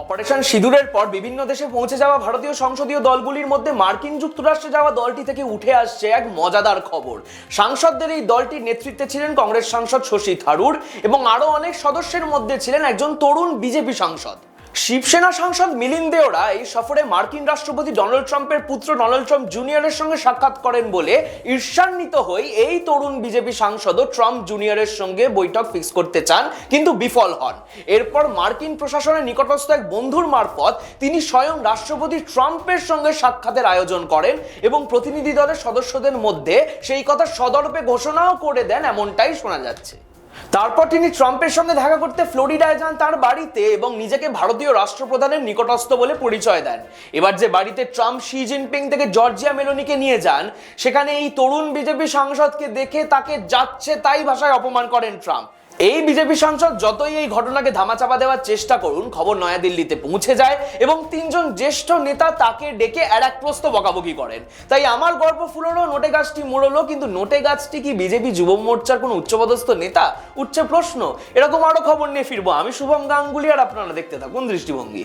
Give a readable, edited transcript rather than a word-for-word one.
Operation সিঁদুরের পর বিভিন্ন দেশে পৌঁছে যাওয়া ভারতীয় সংসদীয় দলগুলির মধ্যে মার্কিন যুক্তরাষ্ট্রে যাওয়া দলটি থেকে উঠে আসছে এক মজাদার খবর। সাংসদদের এই দলটির নেতৃত্বে ছিলেন কংগ্রেস সাংসদ শশী থারুর এবং আরো অনেক সদস্যের মধ্যে ছিলেন একজন তরুণ বিজেপি সাংসদ। শিবসেনা সাংসদ মিলিন্দ দেওরা এই সফরে মার্কিন রাষ্ট্রপতি ডোনাল্ড ট্রাম্পের পুত্র ডোনাল্ড ট্রাম্প জুনিয়রের সঙ্গে সাক্ষাৎ করেন বলে ঈর্ষান্বিত হয়ে এই তরুণ বিজেপি সাংসদও ট্রাম্প জুনিয়রের সঙ্গে বৈঠক ফিক্স করতে চান, কিন্তু বিফল হন। এরপর মার্কিন প্রশাসনের নিকটস্থ এক বন্ধুর মারফত তিনি স্বয়ং রাষ্ট্রপতি ট্রাম্পের সঙ্গে সাক্ষাতের আয়োজন করেন এবং প্রতিনিধি দলের সদস্যদের মধ্যে সেই কথা সদর্পে ঘোষণাও করে দেন, এমনটাই শোনা যাচ্ছে। তারপর তিনি ট্রাম্পের সঙ্গে দেখা করতে ফ্লোরিডায় যান তার বাড়িতে এবং নিজেকে ভারতীয় রাষ্ট্রপ্রধানের নিকটস্থ বলে পরিচয় দেন। এবার যে বাড়িতে ট্রাম্প শি জিনপিং থেকে জর্জিয়া মেলোনিকে নিয়ে যান, সেখানে এই তরুণ বিজেপি সাংসদকে দেখে তাকে যাচ্ছে তাই ভাষায় অপমান করেন ট্রাম্প। এই বিজেপি সাংসদ যতই এই ঘটনাকে ধামাচাপা দেওয়ার চেষ্টা করুন, খবর নয়াদিল্লিতে পৌঁছে যায় এবং তিনজন জ্যেষ্ঠ নেতা তাকে ডেকে এক প্রস্ত বকাবকি করেন। তাই আমার গর্ব ফুললো, নোটে গাছটি মুড়লো, কিন্তু নোটে গাছটি কি বিজেপি যুব মোর্চার কোনো উচ্চপদস্থ নেতা? উঠছে প্রশ্ন। এরকম আরো খবর নিয়ে ফিরবো। আমি শুভম গাঙ্গুলি, আর আপনারা দেখতে থাকুন দৃষ্টিভঙ্গি।